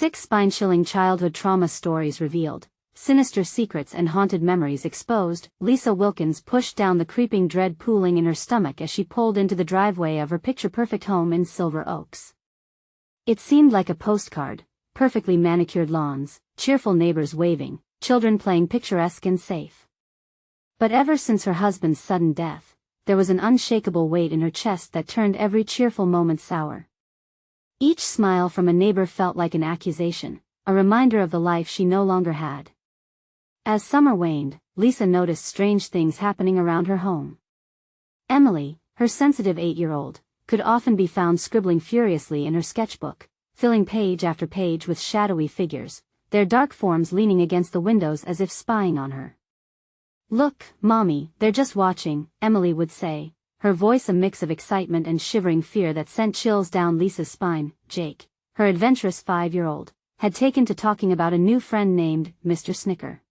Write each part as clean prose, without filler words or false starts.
6 spine-chilling childhood trauma stories revealed, sinister secrets and haunted memories exposed. Lisa Wilkins pushed down the creeping dread pooling in her stomach as she pulled into the driveway of her picture-perfect home in Silver Oaks. It seemed like a postcard, perfectly manicured lawns, cheerful neighbors waving, children playing picturesque and safe. But ever since her husband's sudden death, there was an unshakable weight in her chest that turned every cheerful moment sour. Each smile from a neighbor felt like an accusation, a reminder of the life she no longer had. As summer waned, Lisa noticed strange things happening around her home. Emily, her sensitive 8-year-old, could often be found scribbling furiously in her sketchbook, filling page after page with shadowy figures, their dark forms leaning against the windows as if spying on her. "Look, Mommy, they're just watching," Emily would say, her voice a mix of excitement and shivering fear that sent chills down Lisa's spine. Jake, her adventurous 5-year-old, had taken to talking about a new friend named Mr. Snicker.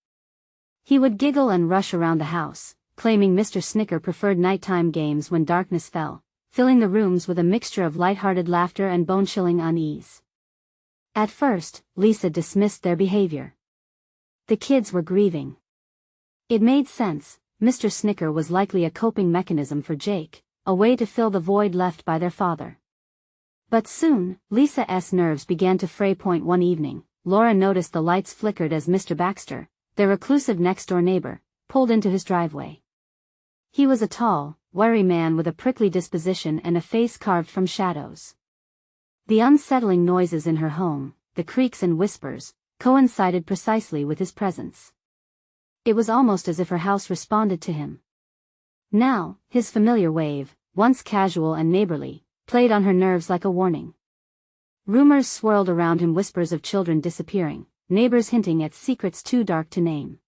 He would giggle and rush around the house, claiming Mr. Snicker preferred nighttime games when darkness fell, filling the rooms with a mixture of light-hearted laughter and bone-chilling unease. At first, Lisa dismissed their behavior. The kids were grieving. It made sense. Mr. Snicker was likely a coping mechanism for Jake, a way to fill the void left by their father. But soon, Lisa's nerves began to fray. One evening, Laura noticed the lights flickered as Mr. Baxter, their reclusive next-door neighbor, pulled into his driveway. He was a tall, wiry man with a prickly disposition and a face carved from shadows. The unsettling noises in her home, the creaks and whispers, coincided precisely with his presence. It was almost as if her house responded to him. Now, his familiar wave, once casual and neighborly, played on her nerves like a warning. Rumors swirled around him, whispers of children disappearing, neighbors hinting at secrets too dark to name.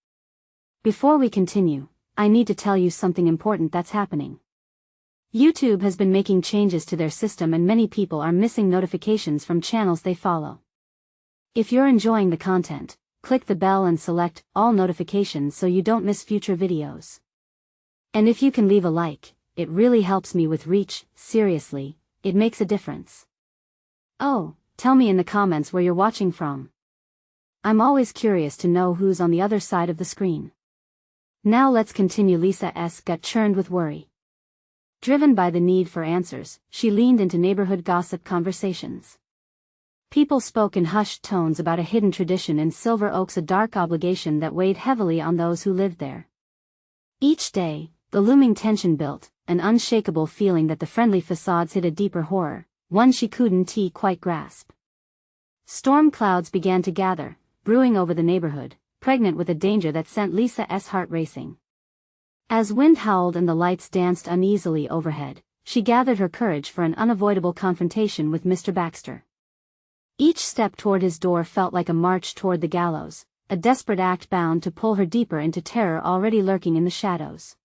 Before we continue, I need to tell you something important that's happening. YouTube has been making changes to their system and many people are missing notifications from channels they follow. If you're enjoying the content, click the bell and select all notifications so you don't miss future videos. And if you can leave a like, it really helps me with reach. Seriously, it makes a difference. Oh, tell me in the comments where you're watching from. I'm always curious to know who's on the other side of the screen. Now let's continue. Lisa's gut churned with worry. Driven by the need for answers, she leaned into neighborhood gossip conversations. People spoke in hushed tones about a hidden tradition in Silver Oaks, a dark obligation that weighed heavily on those who lived there. Each day, the looming tension built, an unshakable feeling that the friendly facades hid a deeper horror, one she couldn't quite grasp. Storm clouds began to gather, brewing over the neighborhood, pregnant with a danger that sent Lisa's heart racing. As wind howled and the lights danced uneasily overhead, she gathered her courage for an unavoidable confrontation with Mr. Baxter. Each step toward his door felt like a march toward the gallows, a desperate act bound to pull her deeper into terror already lurking in the shadows.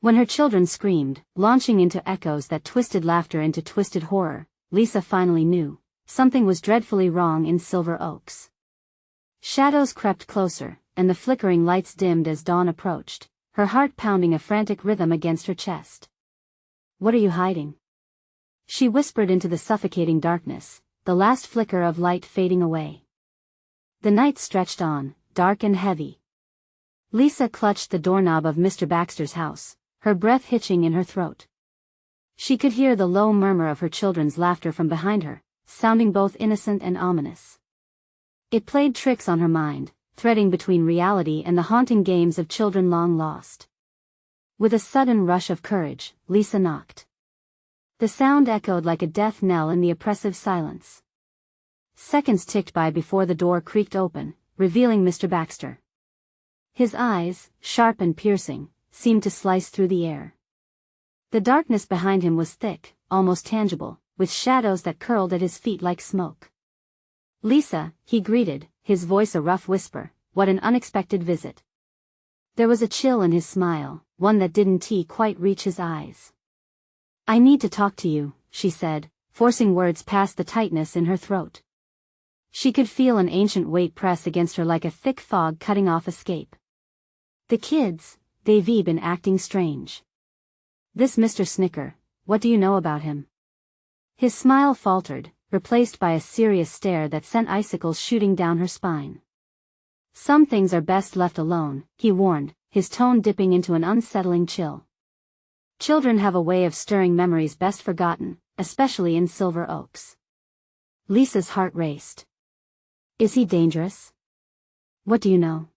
When her children screamed, launching into echoes that twisted laughter into twisted horror, Lisa finally knew something was dreadfully wrong in Silver Oaks. Shadows crept closer, and the flickering lights dimmed as dawn approached, her heart pounding a frantic rhythm against her chest. "What are you hiding?" she whispered into the suffocating darkness, the last flicker of light fading away. The night stretched on, dark and heavy. Lisa clutched the doorknob of Mr. Baxter's house, her breath hitching in her throat. She could hear the low murmur of her children's laughter from behind her, sounding both innocent and ominous. It played tricks on her mind, threading between reality and the haunting games of children long lost. With a sudden rush of courage, Lisa knocked. The sound echoed like a death knell in the oppressive silence. Seconds ticked by before the door creaked open, revealing Mr. Baxter. His eyes, sharp and piercing, seemed to slice through the air. The darkness behind him was thick, almost tangible, with shadows that curled at his feet like smoke. "Lisa," he greeted, his voice a rough whisper, "what an unexpected visit." There was a chill in his smile, one that didn't quite reach his eyes. "I need to talk to you," she said, forcing words past the tightness in her throat. She could feel an ancient weight press against her like a thick fog cutting off escape. "The kids, they've been acting strange. This Mr. Snicker, what do you know about him?" His smile faltered, replaced by a serious stare that sent icicles shooting down her spine. "Some things are best left alone," he warned, his tone dipping into an unsettling chill. "Children have a way of stirring memories best forgotten, especially in Silver Oaks." Lisa's heart raced. "Is he dangerous? What do you know?"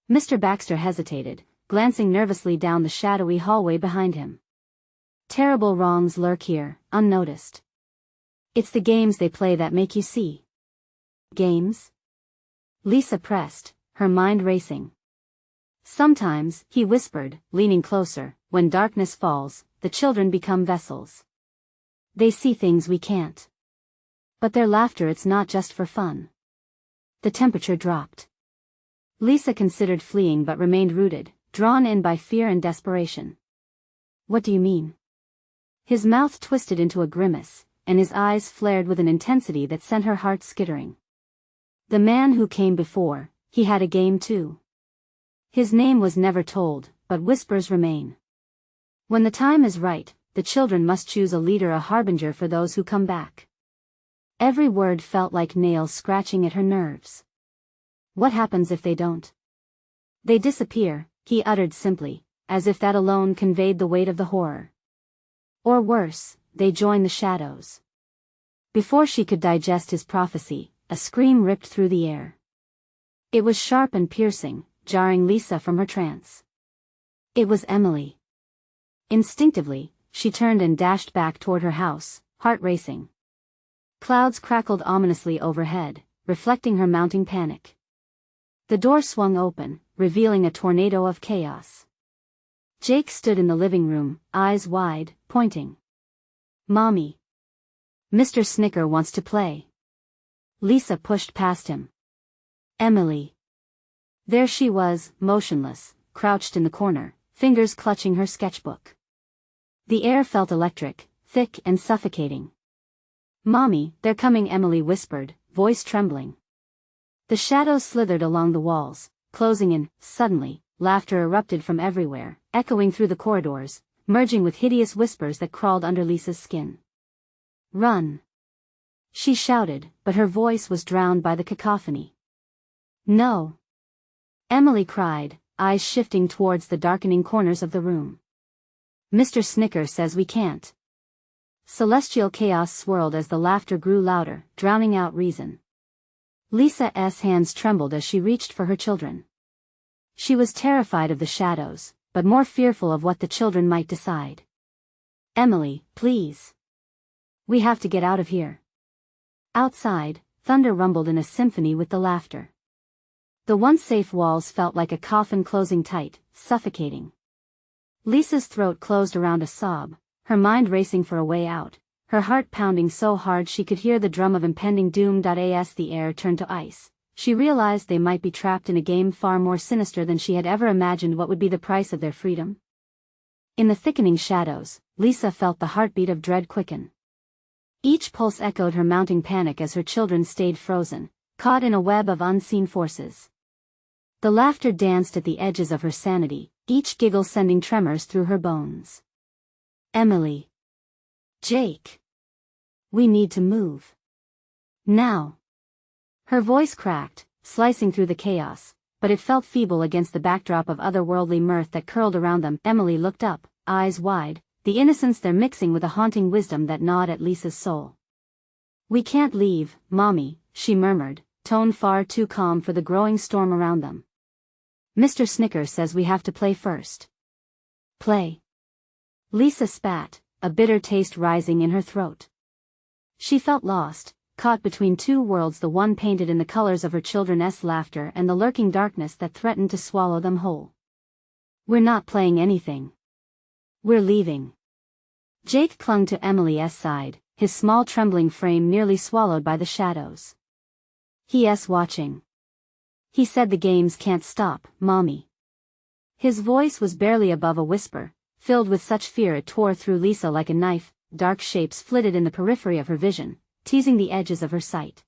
Mr. Baxter hesitated, glancing nervously down the shadowy hallway behind him. "Terrible wrongs lurk here, unnoticed. It's the games they play that make you see." "Games?" Lisa pressed, her mind racing. "Sometimes," he whispered, leaning closer, "when darkness falls, the children become vessels. They see things we can't. But their laughter, it's not just for fun." The temperature dropped. Lisa considered fleeing but remained rooted, drawn in by fear and desperation. "What do you mean?" His mouth twisted into a grimace, and his eyes flared with an intensity that sent her heart skittering. "The man who came before, he had a game too. His name was never told, but whispers remain. When the time is right, the children must choose a leader, a harbinger for those who come back." Every word felt like nails scratching at her nerves. "What happens if they don't?" "They disappear," he uttered simply, as if that alone conveyed the weight of the horror. "Or worse, they join the shadows." Before she could digest his prophecy, a scream ripped through the air. It was sharp and piercing, jarring Lisa from her trance. It was Emily. Instinctively, she turned and dashed back toward her house, heart racing. Clouds crackled ominously overhead, reflecting her mounting panic. The door swung open, revealing a tornado of chaos. Jake stood in the living room, eyes wide, pointing. "Mommy. Mr. Snicker wants to play." Lisa pushed past him. "Emily." There she was, motionless, crouched in the corner, fingers clutching her sketchbook. The air felt electric, thick and suffocating. "Mommy, they're coming," Emily whispered, voice trembling. The shadows slithered along the walls, closing in. Suddenly, laughter erupted from everywhere, echoing through the corridors, merging with hideous whispers that crawled under Lisa's skin. "Run!" she shouted, but her voice was drowned by the cacophony. "No!" Emily cried, eyes shifting towards the darkening corners of the room. "Mr. Snicker says we can't." Celestial chaos swirled as the laughter grew louder, drowning out reason. Lisa's hands trembled as she reached for her children. She was terrified of the shadows, but more fearful of what the children might decide. "Emily, please. We have to get out of here." Outside, thunder rumbled in a symphony with the laughter. The once safe walls felt like a coffin closing tight, suffocating. Lisa's throat closed around a sob, her mind racing for a way out, her heart pounding so hard she could hear the drum of impending doom. As the air turned to ice, she realized they might be trapped in a game far more sinister than she had ever imagined. What would be the price of their freedom? In the thickening shadows, Lisa felt the heartbeat of dread quicken. Each pulse echoed her mounting panic as her children stayed frozen, caught in a web of unseen forces. The laughter danced at the edges of her sanity, each giggle sending tremors through her bones. "Emily. Jake. We need to move. Now." Her voice cracked, slicing through the chaos, but it felt feeble against the backdrop of otherworldly mirth that curled around them. Emily looked up, eyes wide, the innocence there mixing with a haunting wisdom that gnawed at Lisa's soul. "We can't leave, Mommy," she murmured, tone far too calm for the growing storm around them. "Mr. Snicker says we have to play first." "Play?" Lisa spat, a bitter taste rising in her throat. She felt lost, caught between two worlds, the one painted in the colors of her children's laughter and the lurking darkness that threatened to swallow them whole. "We're not playing anything. We're leaving." Jake clung to Emily's side, his small trembling frame nearly swallowed by the shadows. "He's watching. He said the games can't stop, Mommy." His voice was barely above a whisper, filled with such fear it tore through Lisa like a knife. Dark shapes flitted in the periphery of her vision, teasing the edges of her sight.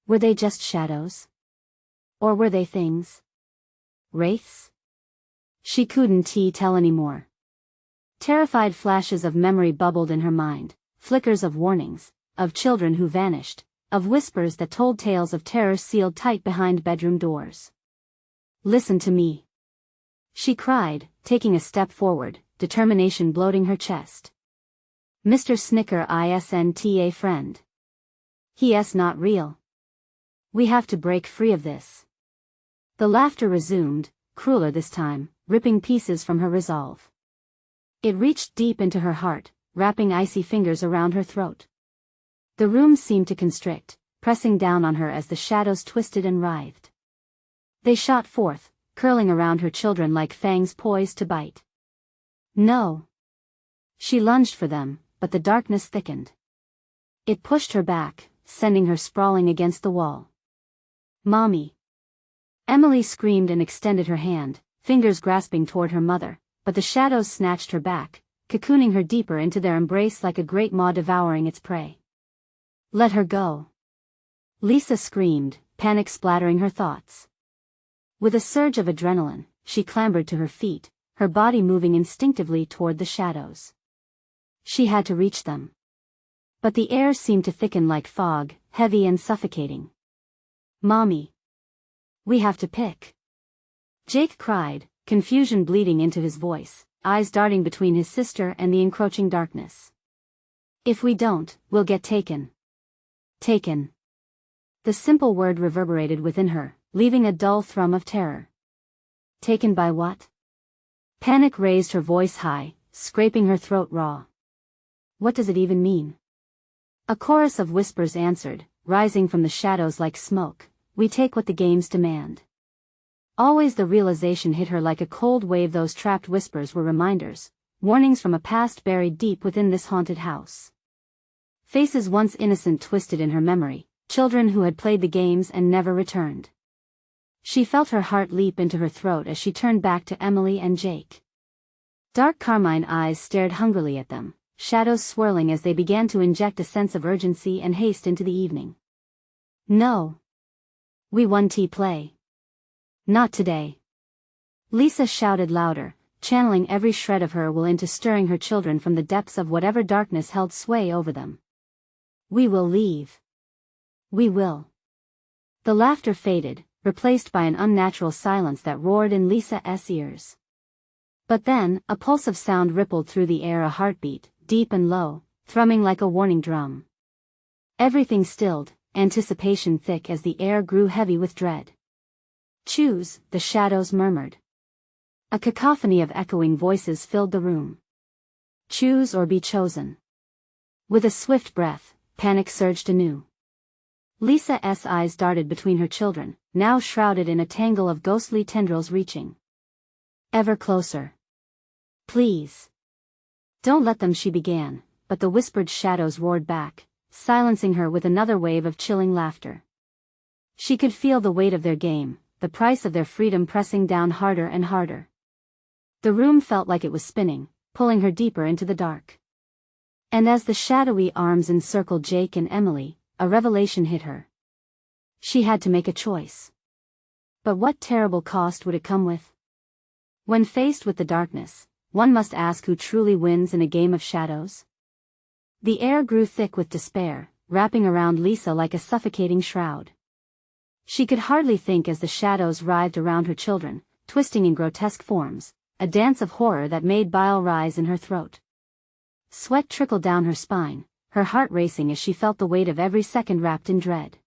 Were they just shadows? Or were they things? Wraiths? She couldn't tell anymore. Terrified flashes of memory bubbled in her mind, flickers of warnings, of children who vanished, of whispers that told tales of terror sealed tight behind bedroom doors. "Listen to me," she cried, taking a step forward, determination bloating her chest. "Mr. Snicker isn't a friend. He's not real. We have to break free of this." The laughter resumed, crueler this time, ripping pieces from her resolve. It reached deep into her heart, wrapping icy fingers around her throat. The room seemed to constrict, pressing down on her as the shadows twisted and writhed. They shot forth, curling around her children like fangs poised to bite. "No." She lunged for them, but the darkness thickened. It pushed her back, sending her sprawling against the wall. "Mommy!" Emily screamed and extended her hand, fingers grasping toward her mother, but the shadows snatched her back, cocooning her deeper into their embrace like a great maw devouring its prey. "Let her go!" Lisa screamed, panic splattering her thoughts. With a surge of adrenaline, she clambered to her feet, her body moving instinctively toward the shadows. She had to reach them. But the air seemed to thicken like fog, heavy and suffocating. "Mommy! We have to pick!" Jake cried, confusion bleeding into his voice, eyes darting between his sister and the encroaching darkness. "If we don't, we'll get taken." Taken. The simple word reverberated within her, leaving a dull thrum of terror. Taken by what? Panic raised her voice high, scraping her throat raw. What does it even mean? A chorus of whispers answered, rising from the shadows like smoke. "We take what the games demand." Always the realization hit her like a cold wave. Those trapped whispers were reminders, warnings from a past buried deep within this haunted house. Faces once innocent twisted in her memory, children who had played the games and never returned. She felt her heart leap into her throat as she turned back to Emily and Jake. Dark carmine eyes stared hungrily at them, shadows swirling as they began to inject a sense of urgency and haste into the evening. "No. We want to play. Not today." Lisa shouted louder, channeling every shred of her will into stirring her children from the depths of whatever darkness held sway over them. "We will leave. We will." The laughter faded, replaced by an unnatural silence that roared in Lisa's ears. But then, a pulse of sound rippled through the air, a heartbeat, deep and low, thrumming like a warning drum. Everything stilled, anticipation thick as the air grew heavy with dread. "Choose," the shadows murmured. A cacophony of echoing voices filled the room. "Choose or be chosen." With a swift breath, panic surged anew. Lisa's eyes darted between her children, now shrouded in a tangle of ghostly tendrils reaching ever closer. "Please. Don't let them," she began, but the whispered shadows roared back, silencing her with another wave of chilling laughter. She could feel the weight of their game, the price of their freedom pressing down harder and harder. The room felt like it was spinning, pulling her deeper into the dark. And as the shadowy arms encircled Jake and Emily, a revelation hit her. She had to make a choice. But what terrible cost would it come with? When faced with the darkness, one must ask who truly wins in a game of shadows. The air grew thick with despair, wrapping around Lisa like a suffocating shroud. She could hardly think as the shadows writhed around her children, twisting in grotesque forms, a dance of horror that made bile rise in her throat. Sweat trickled down her spine, her heart racing as she felt the weight of every second wrapped in dread.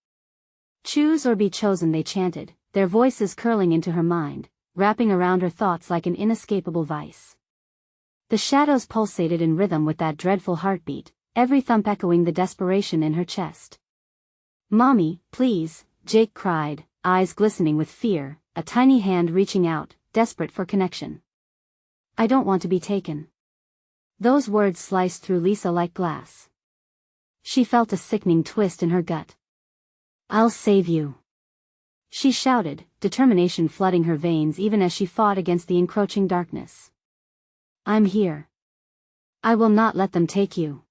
"Choose or be chosen," they chanted, their voices curling into her mind, wrapping around her thoughts like an inescapable vice. The shadows pulsated in rhythm with that dreadful heartbeat, every thump echoing the desperation in her chest. "Mommy, please," Jake cried, eyes glistening with fear, a tiny hand reaching out, desperate for connection. "I don't want to be taken." Those words sliced through Lisa like glass. She felt a sickening twist in her gut. "I'll save you," she shouted, determination flooding her veins even as she fought against the encroaching darkness. "I'm here. I will not let them take you."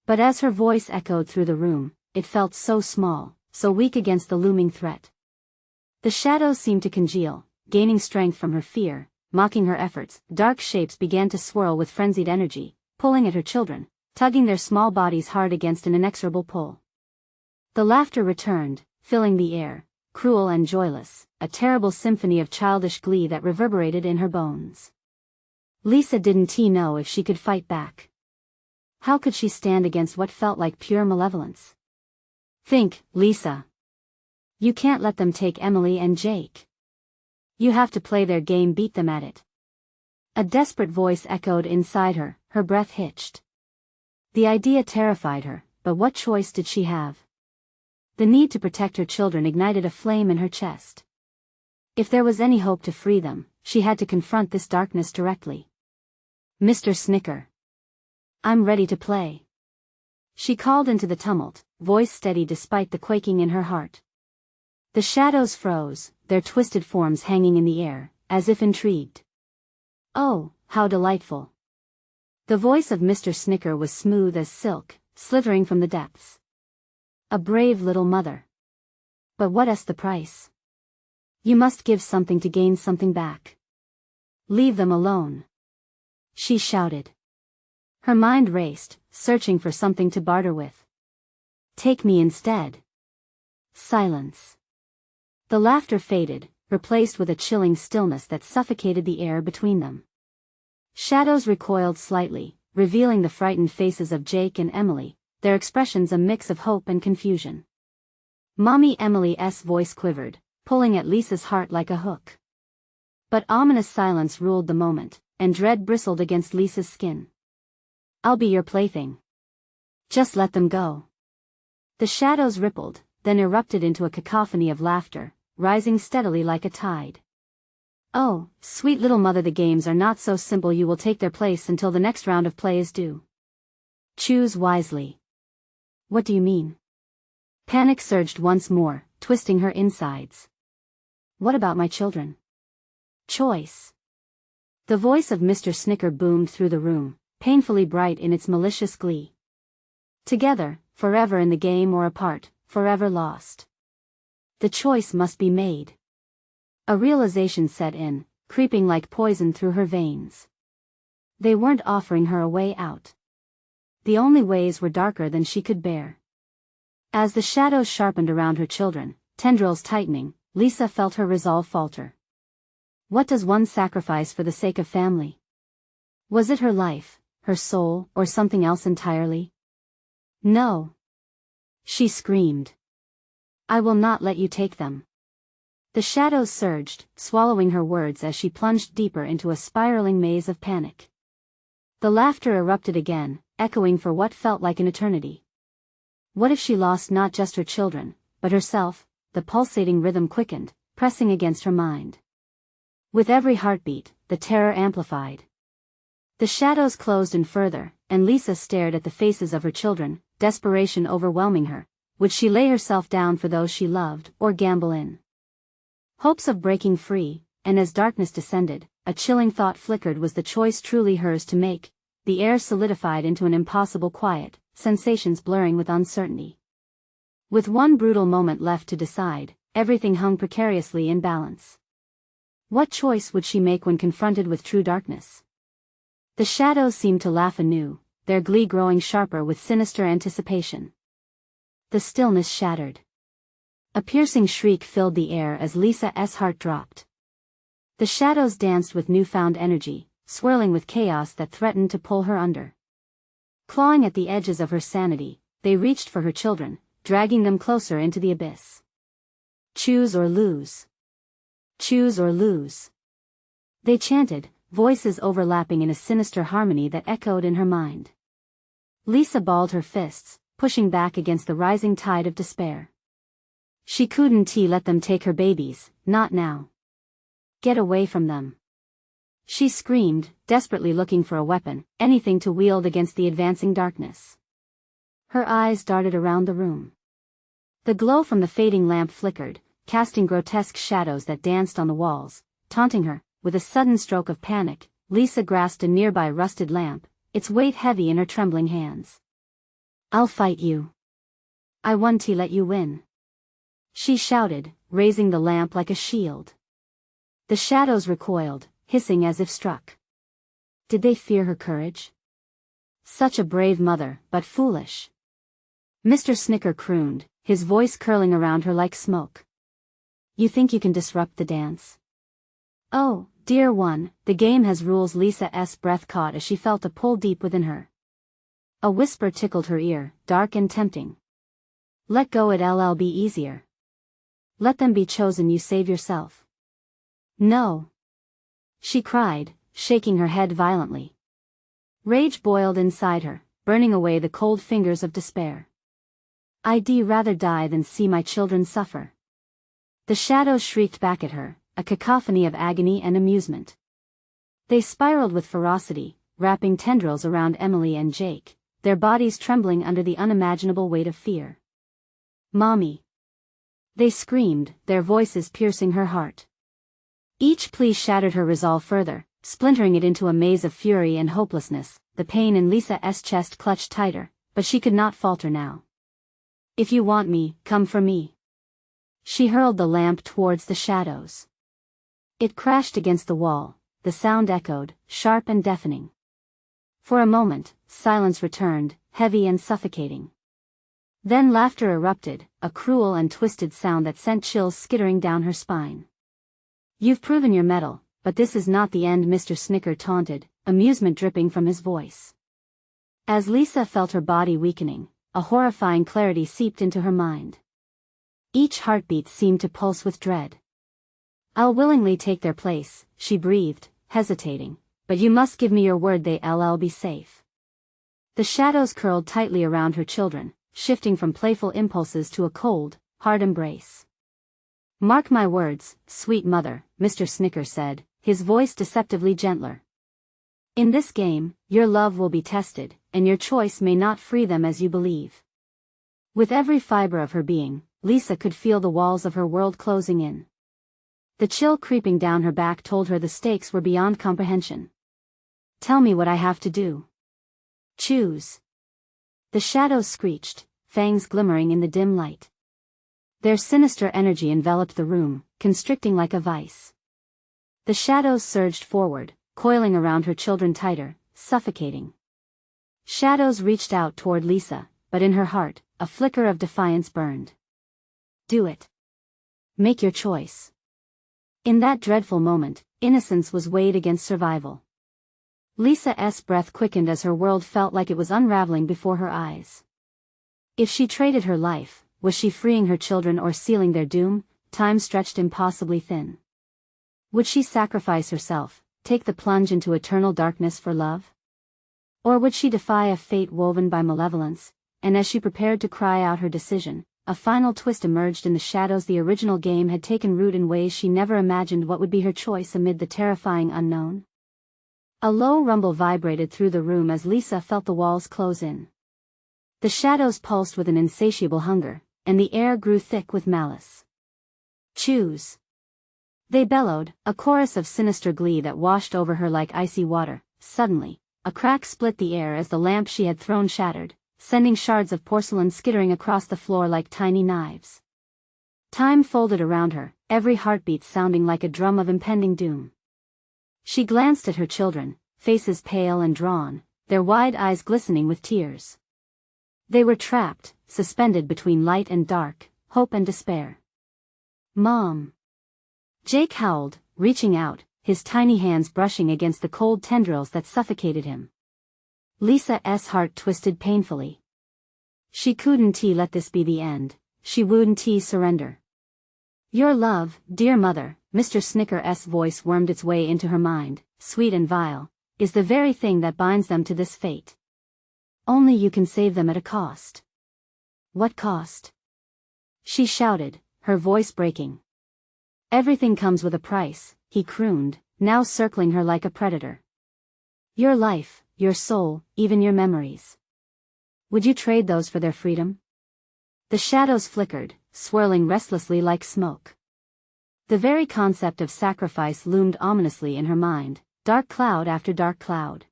But as her voice echoed through the room, it felt so small, so weak against the looming threat. The shadows seemed to congeal, gaining strength from her fear, mocking her efforts. Dark shapes began to swirl with frenzied energy, pulling at her children, tugging their small bodies hard against an inexorable pull. The laughter returned, filling the air, cruel and joyless, a terrible symphony of childish glee that reverberated in her bones. Lisa didn't know if she could fight back. How could she stand against what felt like pure malevolence? Think, Lisa. You can't let them take Emily and Jake. You have to play their game, beat them at it. A desperate voice echoed inside her, her breath hitched. The idea terrified her, but what choice did she have? The need to protect her children ignited a flame in her chest. If there was any hope to free them, she had to confront this darkness directly. Mr. Snicker. I'm ready to play. She called into the tumult, voice steady despite the quaking in her heart. The shadows froze, their twisted forms hanging in the air, as if intrigued. Oh, how delightful. The voice of Mr. Snicker was smooth as silk, slithering from the depths. A brave little mother. But what's the price? You must give something to gain something back. Leave them alone. She shouted. Her mind raced, searching for something to barter with. Take me instead. Silence. The laughter faded, replaced with a chilling stillness that suffocated the air between them. Shadows recoiled slightly, revealing the frightened faces of Jake and Emily, their expressions a mix of hope and confusion. Mommy Emily's voice quivered, pulling at Lisa's heart like a hook. But ominous silence ruled the moment, and dread bristled against Lisa's skin. I'll be your plaything. Just let them go. The shadows rippled, then erupted into a cacophony of laughter, rising steadily like a tide. Oh, sweet little mother, the games are not so simple. You will take their place until the next round of play is due. Choose wisely. What do you mean? Panic surged once more, twisting her insides. What about my children? Choice. The voice of Mr. Snicker boomed through the room, painfully bright in its malicious glee. Together, forever in the game, or apart, forever lost. The choice must be made. A realization set in, creeping like poison through her veins. They weren't offering her a way out. The only ways were darker than she could bear. As the shadows sharpened around her children, tendrils tightening, Lisa felt her resolve falter. What does one sacrifice for the sake of family? Was it her life, her soul, or something else entirely? No. She screamed. I will not let you take them. The shadows surged, swallowing her words as she plunged deeper into a spiraling maze of panic. The laughter erupted again, echoing for what felt like an eternity. What if she lost not just her children, but herself? The pulsating rhythm quickened, pressing against her mind. With every heartbeat, the terror amplified. The shadows closed in further, and Lisa stared at the faces of her children, desperation overwhelming her. Would she lay herself down for those she loved, or gamble in hopes of breaking free? And as darkness descended, a chilling thought flickered. Was the choice truly hers to make? The air solidified into an impossible quiet, sensations blurring with uncertainty. With one brutal moment left to decide, everything hung precariously in balance. What choice would she make when confronted with true darkness? The shadows seemed to laugh anew, their glee growing sharper with sinister anticipation. The stillness shattered. A piercing shriek filled the air as Lisa's heart dropped. The shadows danced with newfound energy, swirling with chaos that threatened to pull her under. Clawing at the edges of her sanity, they reached for her children, dragging them closer into the abyss. Choose or lose. Choose or lose. They chanted, voices overlapping in a sinister harmony that echoed in her mind. Lisa balled her fists, pushing back against the rising tide of despair. She couldn't let them take her babies, not now. Get away from them. She screamed, desperately looking for a weapon, anything to wield against the advancing darkness. Her eyes darted around the room. The glow from the fading lamp flickered, casting grotesque shadows that danced on the walls, taunting her. With a sudden stroke of panic, Lisa grasped a nearby rusted lamp, its weight heavy in her trembling hands. I'll fight you. I want to let you win. She shouted, raising the lamp like a shield. The shadows recoiled, hissing as if struck. Did they fear her courage? Such a brave mother, but foolish. Mr. Snicker crooned, his voice curling around her like smoke. You think you can disrupt the dance? Oh, dear one, the game has rules. Lisa's breath caught as she felt a pull deep within her. A whisper tickled her ear, dark and tempting. Let go, it'll be easier. Let them be chosen, you save yourself. No. She cried, shaking her head violently. Rage boiled inside her, burning away the cold fingers of despair. I'd rather die than see my children suffer. The shadows shrieked back at her, a cacophony of agony and amusement. They spiraled with ferocity, wrapping tendrils around Emily and Jake, their bodies trembling under the unimaginable weight of fear. Mommy! They screamed, their voices piercing her heart. Each plea shattered her resolve further, splintering it into a maze of fury and hopelessness. The pain in Lisa's chest clutched tighter, but she could not falter now. If you want me, come for me. She hurled the lamp towards the shadows. It crashed against the wall, the sound echoed, sharp and deafening. For a moment, silence returned, heavy and suffocating. Then laughter erupted, a cruel and twisted sound that sent chills skittering down her spine. You've proven your mettle, but this is not the end, Mr. Snicker taunted, amusement dripping from his voice. As Lisa felt her body weakening, a horrifying clarity seeped into her mind. Each heartbeat seemed to pulse with dread. I'll willingly take their place, she breathed, hesitating, but you must give me your word they'll be safe. The shadows curled tightly around her children, shifting from playful impulses to a cold, hard embrace. Mark my words, sweet mother, Mr. Snicker said, his voice deceptively gentler. In this game, your love will be tested, and your choice may not free them as you believe. With every fiber of her being, Lisa could feel the walls of her world closing in. The chill creeping down her back told her the stakes were beyond comprehension. Tell me what I have to do. Choose. The shadows screeched, fangs glimmering in the dim light. Their sinister energy enveloped the room, constricting like a vice. The shadows surged forward, coiling around her children tighter, suffocating. Shadows reached out toward Lisa, but in her heart, a flicker of defiance burned. Do it. Make your choice. In that dreadful moment, innocence was weighed against survival. Lisa's breath quickened as her world felt like it was unraveling before her eyes. If she traded her life, was she freeing her children or sealing their doom? Time stretched impossibly thin. Would she sacrifice herself, take the plunge into eternal darkness for love? Or would she defy a fate woven by malevolence? And as she prepared to cry out her decision, a final twist emerged in the shadows. The original game had taken root in ways she never imagined. What would be her choice amid the terrifying unknown? A low rumble vibrated through the room as Lisa felt the walls close in. The shadows pulsed with an insatiable hunger, and the air grew thick with malice. Choose. They bellowed, a chorus of sinister glee that washed over her like icy water. Suddenly, a crack split the air as the lamp she had thrown shattered, sending shards of porcelain skittering across the floor like tiny knives. Time folded around her, every heartbeat sounding like a drum of impending doom. She glanced at her children, faces pale and drawn, their wide eyes glistening with tears. They were trapped, suspended between light and dark, hope and despair. Mom! Jake howled, reaching out, his tiny hands brushing against the cold tendrils that suffocated him. Lisa's heart twisted painfully. She couldn't let this be the end, she wouldn't surrender. Your love, dear mother, Mr. Snicker's voice wormed its way into her mind, sweet and vile, is the very thing that binds them to this fate. Only you can save them at a cost. What cost? She shouted, her voice breaking. Everything comes with a price, he crooned, now circling her like a predator. Your life, your soul, even your memories. Would you trade those for their freedom? The shadows flickered, swirling restlessly like smoke. The very concept of sacrifice loomed ominously in her mind, dark cloud after dark cloud.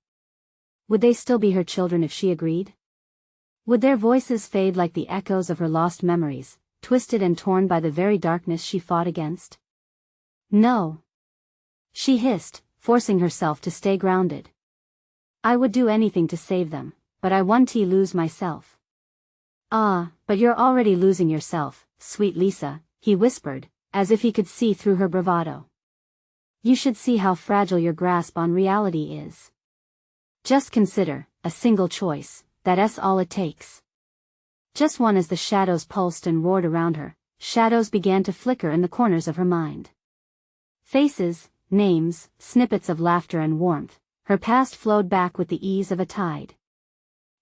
Would they still be her children if she agreed? Would their voices fade like the echoes of her lost memories, twisted and torn by the very darkness she fought against? No. She hissed, forcing herself to stay grounded. I would do anything to save them, but I want to lose myself. Ah, but you're already losing yourself, sweet Lisa, he whispered, as if he could see through her bravado. You should see how fragile your grasp on reality is. Just consider, a single choice, that's all it takes. Just one. As the shadows pulsed and roared around her, shadows began to flicker in the corners of her mind. Faces, names, snippets of laughter and warmth, her past flowed back with the ease of a tide.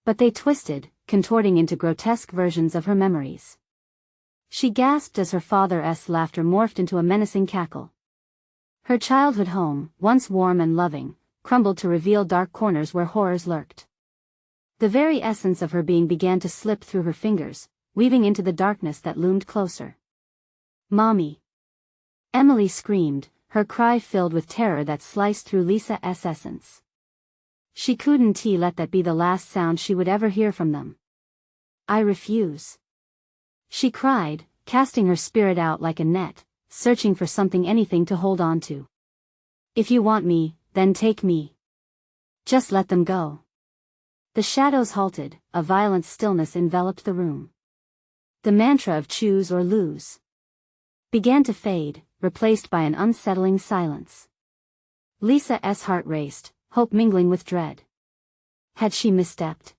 But they twisted, contorting into grotesque versions of her memories. She gasped as her father's laughter morphed into a menacing cackle. Her childhood home, once warm and loving, crumbled to reveal dark corners where horrors lurked. The very essence of her being began to slip through her fingers, weaving into the darkness that loomed closer. Mommy! Emily screamed, her cry filled with terror that sliced through Lisa's essence. She couldn't let that be the last sound she would ever hear from them. I refuse. She cried, casting her spirit out like a net, searching for anything to hold on to. If you want me, then take me. Just let them go. The shadows halted, a violent stillness enveloped the room. The mantra of choose or lose began to fade, replaced by an unsettling silence. Lisa's heart raced, hope mingling with dread. Had she misstepped?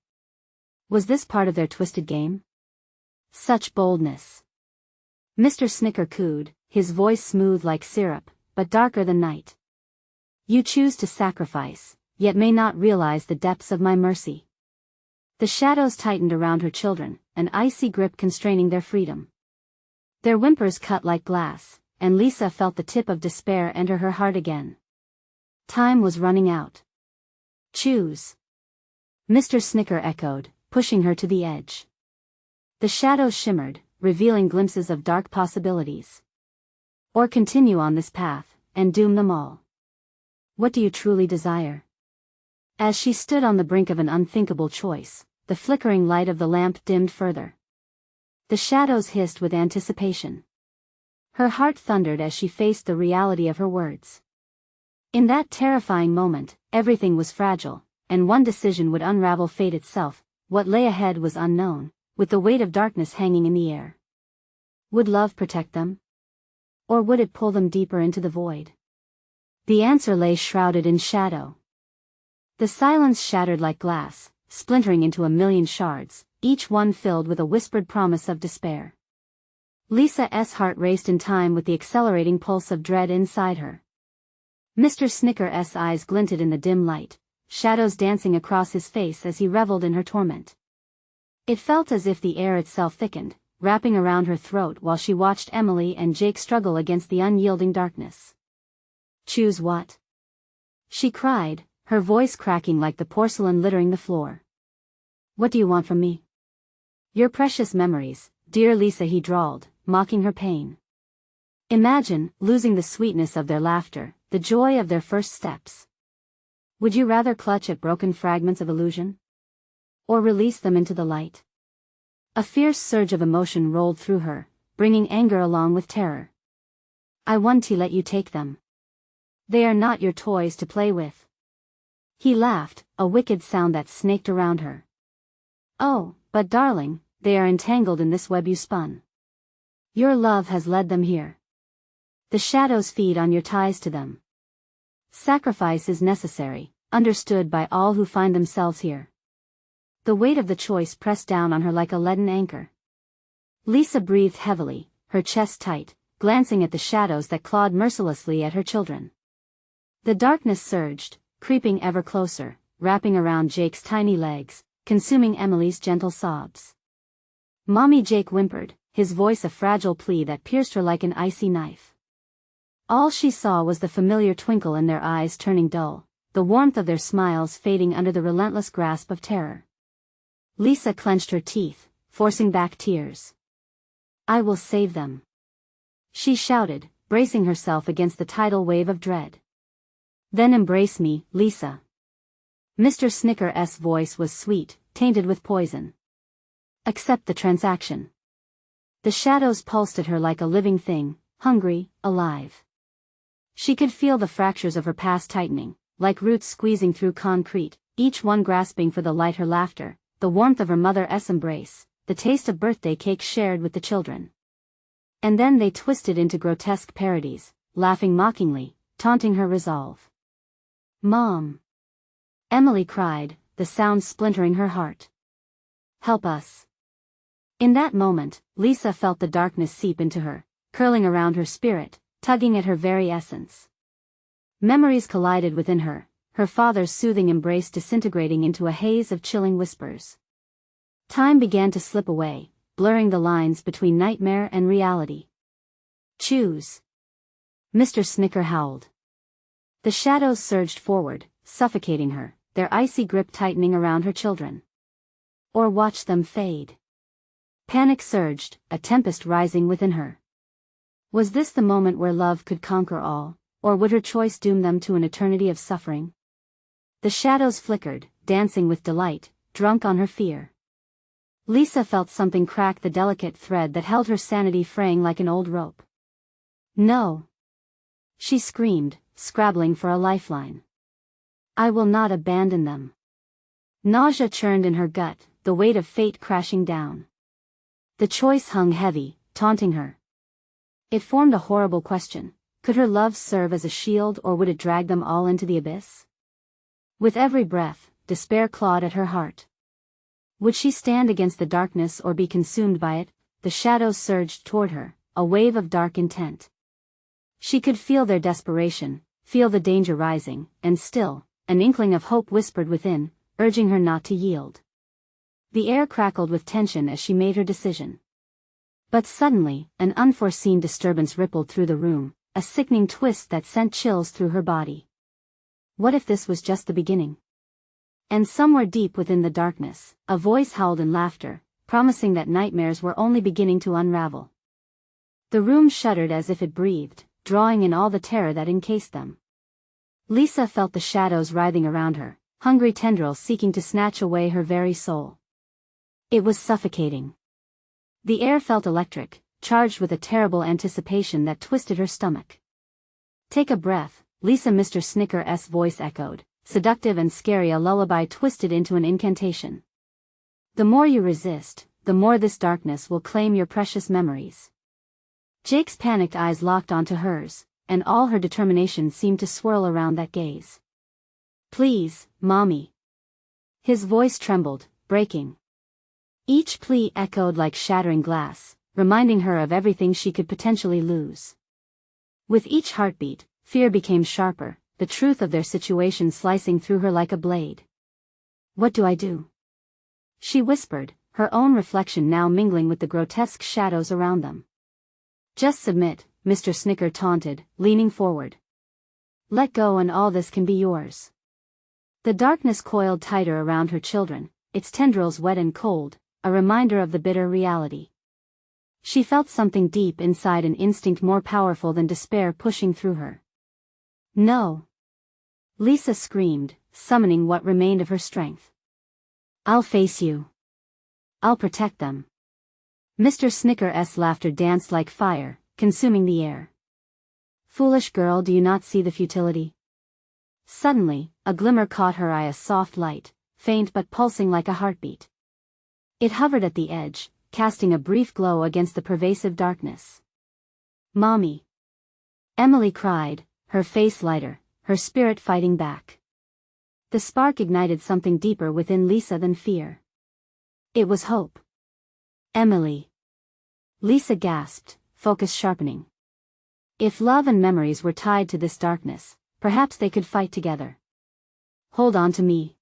Was this part of their twisted game? Such boldness. Mr. Snicker cooed, his voice smooth like syrup, but darker than night. You choose to sacrifice, yet may not realize the depths of my mercy. The shadows tightened around her children, an icy grip constraining their freedom. Their whimpers cut like glass, and Lisa felt the tip of despair enter her heart again. Time was running out. Choose. Mr. Snicker echoed, pushing her to the edge. The shadows shimmered, revealing glimpses of dark possibilities. Or continue on this path, and doom them all. What do you truly desire? As she stood on the brink of an unthinkable choice, the flickering light of the lamp dimmed further. The shadows hissed with anticipation. Her heart thundered as she faced the reality of her words. In that terrifying moment, everything was fragile, and one decision would unravel fate itself. What lay ahead was unknown, with the weight of darkness hanging in the air. Would love protect them? Or would it pull them deeper into the void? The answer lay shrouded in shadow. The silence shattered like glass, splintering into a million shards, each one filled with a whispered promise of despair. Lisa's heart raced in time with the accelerating pulse of dread inside her. Mr. Snicker's eyes glinted in the dim light, shadows dancing across his face as he reveled in her torment. It felt as if the air itself thickened, wrapping around her throat while she watched Emily and Jake struggle against the unyielding darkness. Choose what? She cried, her voice cracking like the porcelain littering the floor. What do you want from me? Your precious memories, dear Lisa, he drawled, mocking her pain. Imagine losing the sweetness of their laughter, the joy of their first steps. Would you rather clutch at broken fragments of illusion? Or release them into the light? A fierce surge of emotion rolled through her, bringing anger along with terror. I want to let you take them. They are not your toys to play with. He laughed, a wicked sound that snaked around her. Oh, but darling, they are entangled in this web you spun. Your love has led them here. The shadows feed on your ties to them. Sacrifice is necessary, understood by all who find themselves here. The weight of the choice pressed down on her like a leaden anchor. Lisa breathed heavily, her chest tight, glancing at the shadows that clawed mercilessly at her children. The darkness surged, creeping ever closer, wrapping around Jake's tiny legs, consuming Emily's gentle sobs. Mommy, Jake whimpered, his voice a fragile plea that pierced her like an icy knife. All she saw was the familiar twinkle in their eyes turning dull, the warmth of their smiles fading under the relentless grasp of terror. Lisa clenched her teeth, forcing back tears. I will save them. She shouted, bracing herself against the tidal wave of dread. Then embrace me, Lisa. Mr. Snicker's voice was sweet, tainted with poison. Accept the transaction. The shadows pulsed at her like a living thing, hungry, alive. She could feel the fractures of her past tightening, like roots squeezing through concrete, each one grasping for the light her laughter, the warmth of her mother's embrace, the taste of birthday cake shared with the children. And then they twisted into grotesque parodies, laughing mockingly, taunting her resolve. "Mom!" Emily cried, the sound splintering her heart. "Help us!" In that moment, Lisa felt the darkness seep into her, curling around her spirit, tugging at her very essence. Memories collided within her, her father's soothing embrace disintegrating into a haze of chilling whispers. Time began to slip away, blurring the lines between nightmare and reality. "Choose!" Mr. Snicker howled. The shadows surged forward, suffocating her, their icy grip tightening around her children. Or watch them fade. Panic surged, a tempest rising within her. Was this the moment where love could conquer all, or would her choice doom them to an eternity of suffering? The shadows flickered, dancing with delight, drunk on her fear. Lisa felt something crack the delicate thread that held her sanity, fraying like an old rope. "No!" she screamed, scrabbling for a lifeline. "I will not abandon them." Nausea churned in her gut, the weight of fate crashing down. The choice hung heavy, taunting her. It formed a horrible question: could her love serve as a shield, or would it drag them all into the abyss? With every breath, despair clawed at her heart. Would she stand against the darkness or be consumed by it? The shadows surged toward her, a wave of dark intent. She could feel their desperation, feel the danger rising, and still, an inkling of hope whispered within, urging her not to yield. The air crackled with tension as she made her decision. But suddenly, an unforeseen disturbance rippled through the room, a sickening twist that sent chills through her body. What if this was just the beginning? And somewhere deep within the darkness, a voice howled in laughter, promising that nightmares were only beginning to unravel. The room shuddered as if it breathed, drawing in all the terror that encased them. Lisa felt the shadows writhing around her, hungry tendrils seeking to snatch away her very soul. It was suffocating. The air felt electric, charged with a terrible anticipation that twisted her stomach. "Take a breath," Lisa. Mr. Snicker's voice echoed, seductive and scary, a lullaby twisted into an incantation. "The more you resist, the more this darkness will claim your precious memories." Jake's panicked eyes locked onto hers, and all her determination seemed to swirl around that gaze. "Please, Mommy." His voice trembled, breaking. Each plea echoed like shattering glass, reminding her of everything she could potentially lose. With each heartbeat, fear became sharper, the truth of their situation slicing through her like a blade. "What do I do?" she whispered, her own reflection now mingling with the grotesque shadows around them. "Just submit," Mr. Snicker taunted, leaning forward. "Let go and all this can be yours." The darkness coiled tighter around her children, its tendrils wet and cold, a reminder of the bitter reality. She felt something deep inside, an instinct more powerful than despair pushing through her. "No!" Lisa screamed, summoning what remained of her strength. "I'll face you. I'll protect them." Mr. Snicker's laughter danced like fire, consuming the air. "Foolish girl, do you not see the futility?" Suddenly, a glimmer caught her eye, a soft light, faint but pulsing like a heartbeat. It hovered at the edge, casting a brief glow against the pervasive darkness. "Mommy!" Emily cried, her face lighter, her spirit fighting back. The spark ignited something deeper within Lisa than fear. It was hope. "Emily!" Lisa gasped, focus sharpening. If love and memories were tied to this darkness, perhaps they could fight together. "Hold on to me!"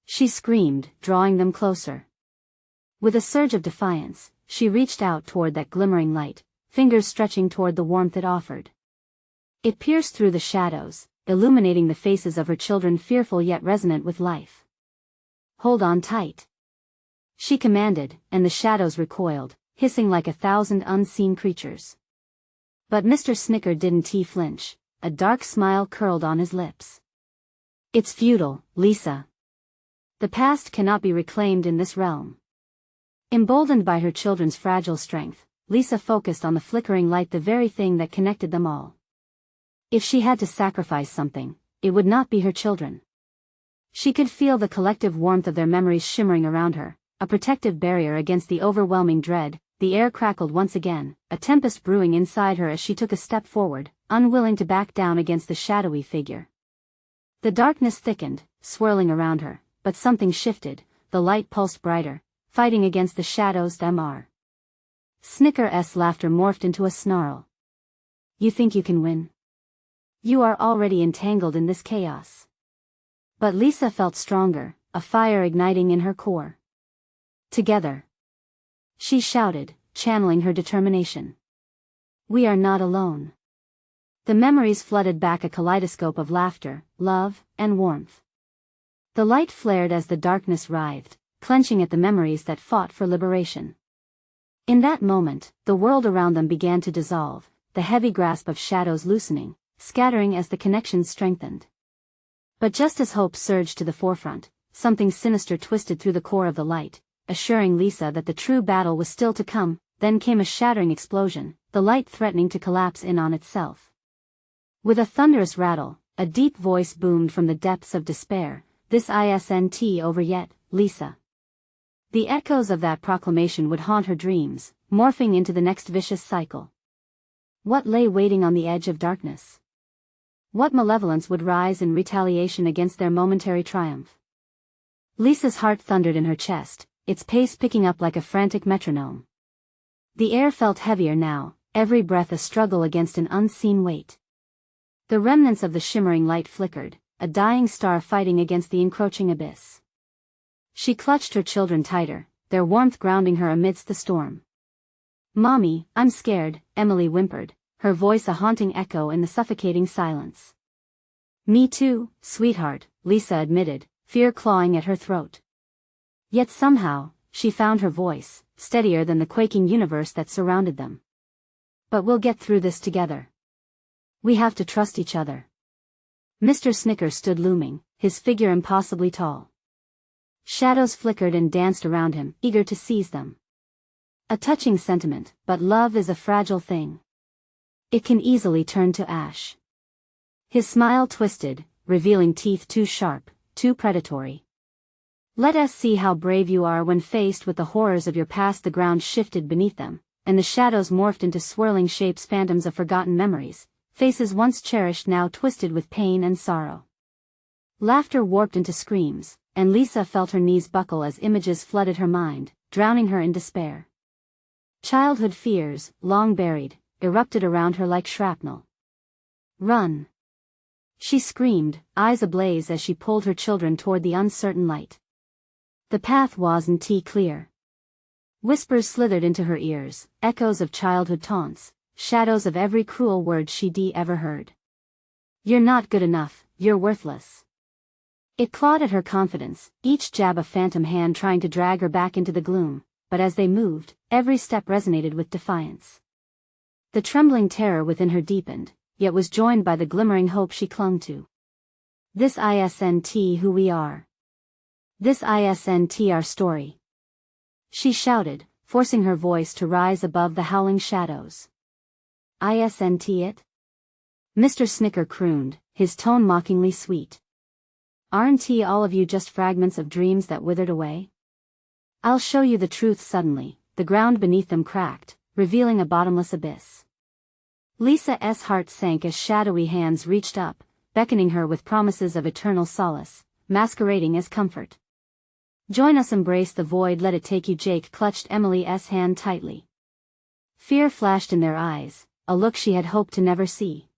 she screamed, drawing them closer. With a surge of defiance, she reached out toward that glimmering light, fingers stretching toward the warmth it offered. It pierced through the shadows, illuminating the faces of her children, fearful yet resonant with life. "Hold on tight," she commanded, and the shadows recoiled, hissing like 1,000 unseen creatures. But Mr. Snicker didn't flinch, a dark smile curled on his lips. "It's futile, Lisa. The past cannot be reclaimed in this realm." Emboldened by her children's fragile strength, Lisa focused on the flickering light, the very thing that connected them all. If she had to sacrifice something, it would not be her children. She could feel the collective warmth of their memories shimmering around her, a protective barrier against the overwhelming dread. The air crackled once again, a tempest brewing inside her as she took a step forward, unwilling to back down against the shadowy figure. The darkness thickened, swirling around her, but something shifted, the light pulsed brighter, fighting against the shadows. Mr. Snicker's laughter morphed into a snarl. You think you can win? You are already entangled in this chaos. But Lisa felt stronger, a fire igniting in her core. Together, she shouted, channeling her determination. We are not alone. The memories flooded back, a kaleidoscope of laughter, love, and warmth. The light flared as the darkness writhed, clenching at the memories that fought for liberation. In that moment, the world around them began to dissolve, the heavy grasp of shadows loosening, scattering as the connections strengthened. But just as hope surged to the forefront, something sinister twisted through the core of the light, assuring Lisa that the true battle was still to come. Then came a shattering explosion, the light threatening to collapse in on itself. With a thunderous rattle, a deep voice boomed from the depths of despair. This isn't over yet, Lisa. The echoes of that proclamation would haunt her dreams, morphing into the next vicious cycle. What lay waiting on the edge of darkness? What malevolence would rise in retaliation against their momentary triumph? Lisa's heart thundered in her chest, its pace picking up like a frantic metronome. The air felt heavier now, every breath a struggle against an unseen weight. The remnants of the shimmering light flickered, a dying star fighting against the encroaching abyss. She clutched her children tighter, their warmth grounding her amidst the storm. Mommy, I'm scared, Emily whimpered, her voice a haunting echo in the suffocating silence. Me too, sweetheart, Lisa admitted, fear clawing at her throat. Yet somehow, she found her voice, steadier than the quaking universe that surrounded them. But we'll get through this together. We have to trust each other. Mr. Snicker stood looming, his figure impossibly tall. Shadows flickered and danced around him, eager to seize them. A touching sentiment, but love is a fragile thing. It can easily turn to ash. His smile twisted, revealing teeth too sharp, too predatory. Let us see how brave you are when faced with the horrors of your past. The ground shifted beneath them, and the shadows morphed into swirling shapes, phantoms of forgotten memories, faces once cherished now twisted with pain and sorrow. Laughter warped into screams, and Lisa felt her knees buckle as images flooded her mind, drowning her in despair. Childhood fears, long buried, erupted around her like shrapnel. Run! She screamed, eyes ablaze as she pulled her children toward the uncertain light. The path wasn't clear. Whispers slithered into her ears, echoes of childhood taunts, shadows of every cruel word she'd ever heard. You're not good enough, you're worthless. It clawed at her confidence, each jab a phantom hand trying to drag her back into the gloom, but as they moved, every step resonated with defiance. The trembling terror within her deepened, yet was joined by the glimmering hope she clung to. This isn't who we are. This isn't our story. She shouted, forcing her voice to rise above the howling shadows. Isn't it? Mr. Snicker crooned, his tone mockingly sweet. Aren't all of you just fragments of dreams that withered away? I'll show you the truth. Suddenly, the ground beneath them cracked, revealing a bottomless abyss. Lisa's heart sank as shadowy hands reached up, beckoning her with promises of eternal solace, masquerading as comfort. Join us, embrace the void, let it take you. Jake clutched Emily's hand tightly. Fear flashed in their eyes, a look she had hoped to never see.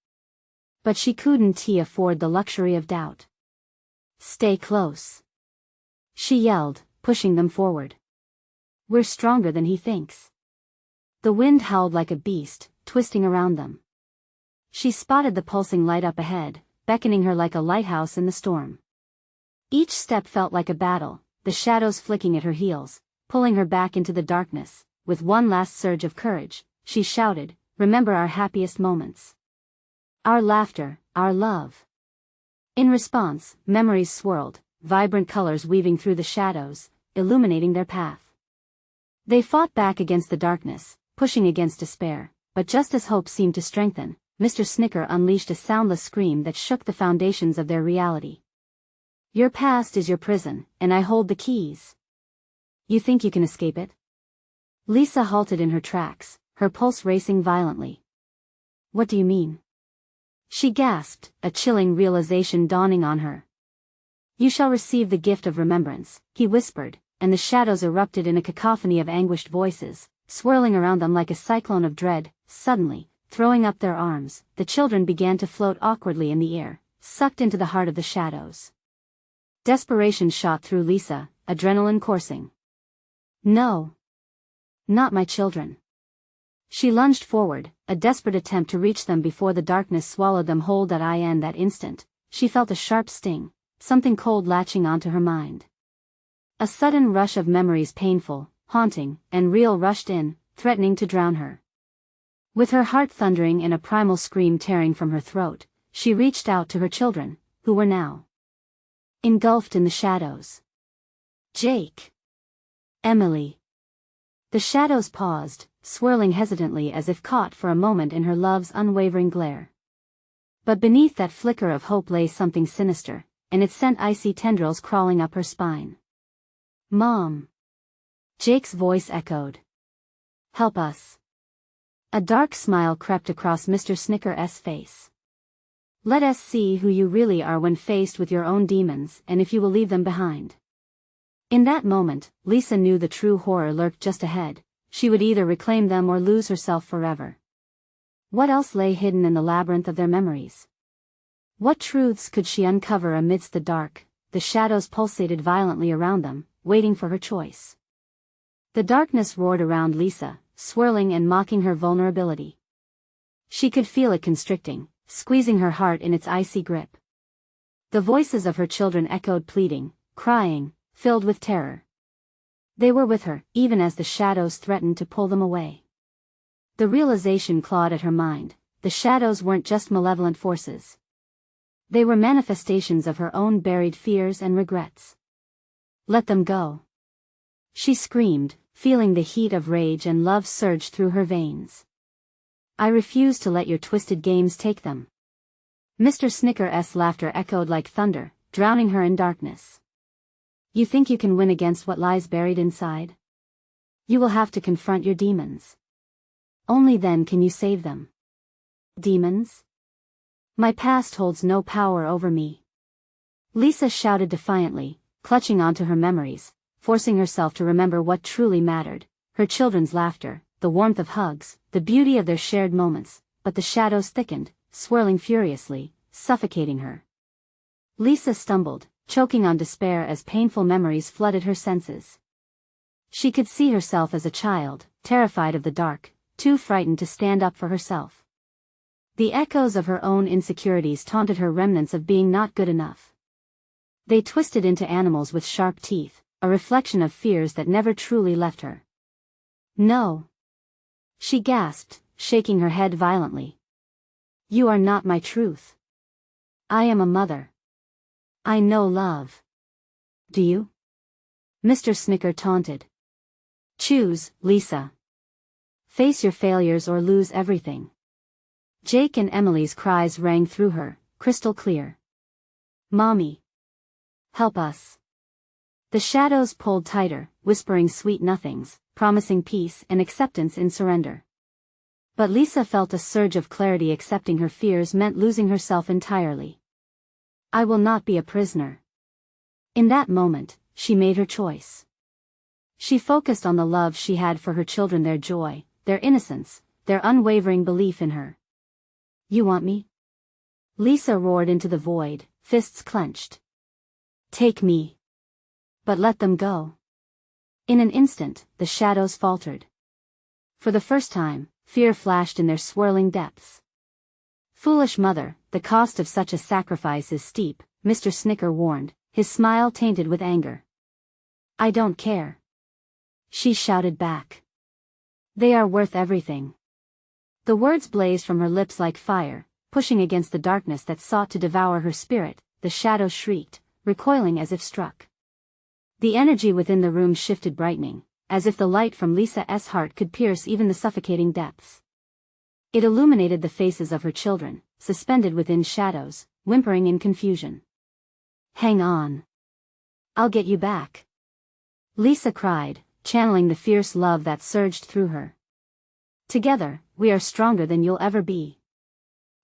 But she couldn't afford the luxury of doubt. Stay close, she yelled, pushing them forward. We're stronger than he thinks. The wind howled like a beast, twisting around them. She spotted the pulsing light up ahead, beckoning her like a lighthouse in the storm. Each step felt like a battle, the shadows flicking at her heels, pulling her back into the darkness. With one last surge of courage, she shouted, "Remember our happiest moments. Our laughter, our love." In response, memories swirled, vibrant colors weaving through the shadows, illuminating their path. They fought back against the darkness, pushing against despair, but just as hope seemed to strengthen, Mr. Snicker unleashed a soundless scream that shook the foundations of their reality. Your past is your prison, and I hold the keys. You think you can escape it? Lisa halted in her tracks, her pulse racing violently. What do you mean? She gasped, a chilling realization dawning on her. You shall receive the gift of remembrance, he whispered, and the shadows erupted in a cacophony of anguished voices, swirling around them like a cyclone of dread. Suddenly, throwing up their arms, the children began to float awkwardly in the air, sucked into the heart of the shadows. Desperation shot through Lisa, adrenaline coursing. No. Not my children. She lunged forward, a desperate attempt to reach them before the darkness swallowed them whole. In that instant, she felt a sharp sting, something cold latching onto her mind. A sudden rush of memories, painful, haunting, and real, rushed in, threatening to drown her. With her heart thundering and a primal scream tearing from her throat, she reached out to her children, who were now engulfed in the shadows. Jake. Emily. The shadows paused, swirling hesitantly as if caught for a moment in her love's unwavering glare. But beneath that flicker of hope lay something sinister, and it sent icy tendrils crawling up her spine. Mom. Jake's voice echoed. Help us. A dark smile crept across Mr. Snicker's face. Let us see who you really are when faced with your own demons, and if you will leave them behind. In that moment, Lisa knew the true horror lurked just ahead. She would either reclaim them or lose herself forever. What else lay hidden in the labyrinth of their memories? What truths could she uncover amidst the dark? The shadows pulsated violently around them, waiting for her choice. The darkness roared around Lisa, swirling and mocking her vulnerability. She could feel it constricting, squeezing her heart in its icy grip. The voices of her children echoed, pleading, crying, filled with terror. They were with her, even as the shadows threatened to pull them away. The realization clawed at her mind: the shadows weren't just malevolent forces. They were manifestations of her own buried fears and regrets. Let them go. She screamed, feeling the heat of rage and love surge through her veins. I refuse to let your twisted games take them. Mr. Snicker's laughter echoed like thunder, drowning her in darkness. You think you can win against what lies buried inside? You will have to confront your demons. Only then can you save them. Demons? My past holds no power over me. Lisa shouted defiantly, clutching onto her memories, forcing herself to remember what truly mattered: her children's laughter, the warmth of hugs, the beauty of their shared moments. But the shadows thickened, swirling furiously, suffocating her. Lisa stumbled, choking on despair as painful memories flooded her senses. She could see herself as a child, terrified of the dark, too frightened to stand up for herself. The echoes of her own insecurities taunted her, remnants of being not good enough. They twisted into animals with sharp teeth, a reflection of fears that never truly left her. No. She gasped, shaking her head violently. You are not my truth. I am a mother. I know love. Do you? Mr. Snicker taunted. Choose, Lisa. Face your failures or lose everything. Jake and Emily's cries rang through her, crystal clear. Mommy. Help us. The shadows pulled tighter, whispering sweet nothings, promising peace and acceptance in surrender. But Lisa felt a surge of clarity. Accepting her fears meant losing herself entirely. I will not be a prisoner. In that moment, she made her choice. She focused on the love she had for her children, their joy, their innocence, their unwavering belief in her. You want me? Lisa roared into the void, fists clenched. Take me. But let them go. In an instant, the shadows faltered. For the first time, fear flashed in their swirling depths. Foolish mother, the cost of such a sacrifice is steep, Mr. Snicker warned, his smile tainted with anger. I don't care. She shouted back. They are worth everything. The words blazed from her lips like fire, pushing against the darkness that sought to devour her spirit. The shadows shrieked, recoiling as if struck. The energy within the room shifted, brightening, as if the light from Lisa's heart could pierce even the suffocating depths. It illuminated the faces of her children, suspended within shadows, whimpering in confusion. Hang on. I'll get you back. Lisa cried, channeling the fierce love that surged through her. Together, we are stronger than you'll ever be.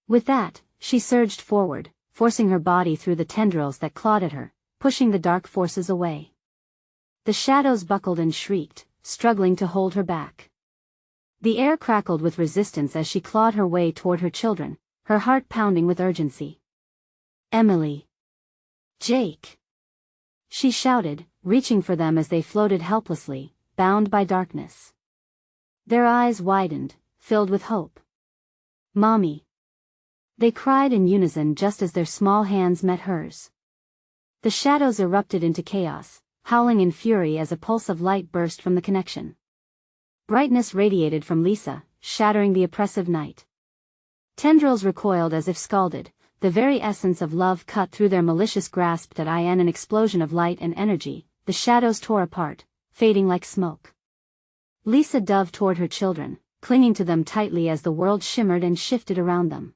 With that, she surged forward, forcing her body through the tendrils that clawed at her, pushing the dark forces away. The shadows buckled and shrieked, struggling to hold her back. The air crackled with resistance as she clawed her way toward her children, her heart pounding with urgency. Emily. Jake. She shouted, reaching for them as they floated helplessly, bound by darkness. Their eyes widened, filled with hope. Mommy. They cried in unison just as their small hands met hers. The shadows erupted into chaos, howling in fury as a pulse of light burst from the connection. Brightness radiated from Lisa, shattering the oppressive night. Tendrils recoiled as if scalded, the very essence of love cut through their malicious grasp. In an explosion of light and energy, the shadows tore apart, fading like smoke. Lisa dove toward her children, clinging to them tightly as the world shimmered and shifted around them.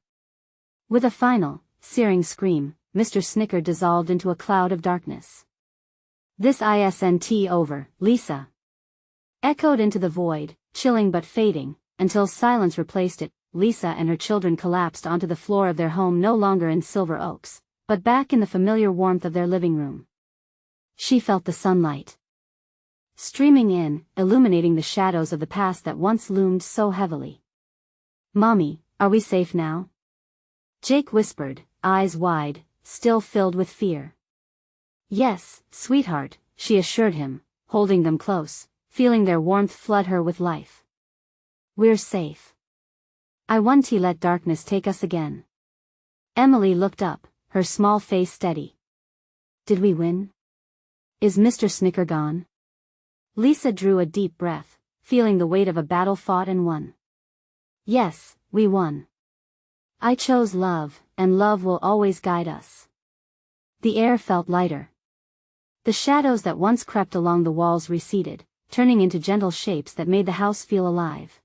With a final, searing scream, Mr. Snicker dissolved into a cloud of darkness. This isn't over, Lisa. Echoed into the void, chilling but fading, until silence replaced it. Lisa and her children collapsed onto the floor of their home, no longer in Silver Oaks, but back in the familiar warmth of their living room. She felt the sunlight streaming in, illuminating the shadows of the past that once loomed so heavily. Mommy, are we safe now? Jake whispered, eyes wide, still filled with fear. Yes, sweetheart, she assured him, holding them close, feeling their warmth flood her with life. We're safe. I want to let darkness take us again. Emily looked up, her small face steady. Did we win? Is Mr. Snicker gone? Lisa drew a deep breath, feeling the weight of a battle fought and won. Yes, we won. I chose love, and love will always guide us. The air felt lighter. The shadows that once crept along the walls receded, turning into gentle shapes that made the house feel alive.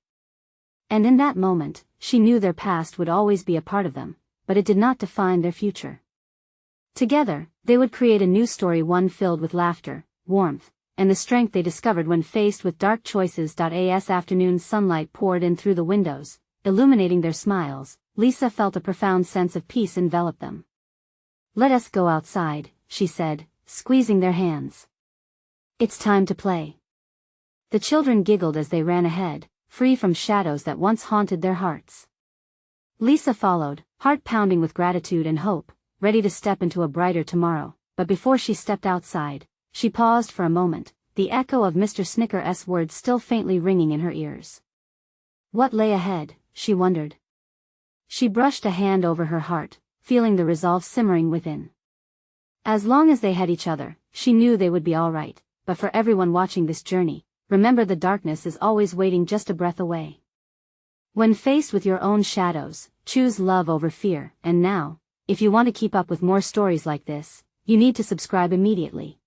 And in that moment, she knew their past would always be a part of them, but it did not define their future. Together, they would create a new story, one filled with laughter, warmth, and the strength they discovered when faced with dark choices. As afternoon sunlight poured in through the windows, illuminating their smiles, Lisa felt a profound sense of peace envelop them. Let us go outside, she said, squeezing their hands. It's time to play. The children giggled as they ran ahead, free from shadows that once haunted their hearts. Lisa followed, heart pounding with gratitude and hope, ready to step into a brighter tomorrow, but before she stepped outside, she paused for a moment, the echo of Mr. Snicker's words still faintly ringing in her ears. What lay ahead, she wondered. She brushed a hand over her heart, feeling the resolve simmering within. As long as they had each other, she knew they would be all right, but for everyone watching this journey, remember the darkness is always waiting just a breath away. When faced with your own shadows, choose love over fear. And now, if you want to keep up with more stories like this, you need to subscribe immediately.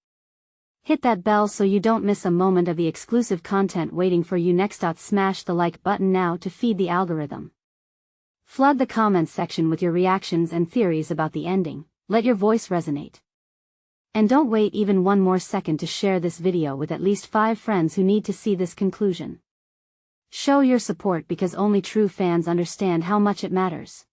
Hit that bell so you don't miss a moment of the exclusive content waiting for you next. Smash the like button now to feed the algorithm. Flood the comments section with your reactions and theories about the ending, let your voice resonate. And don't wait even one more second to share this video with at least 5 friends who need to see this conclusion. Show your support because only true fans understand how much it matters.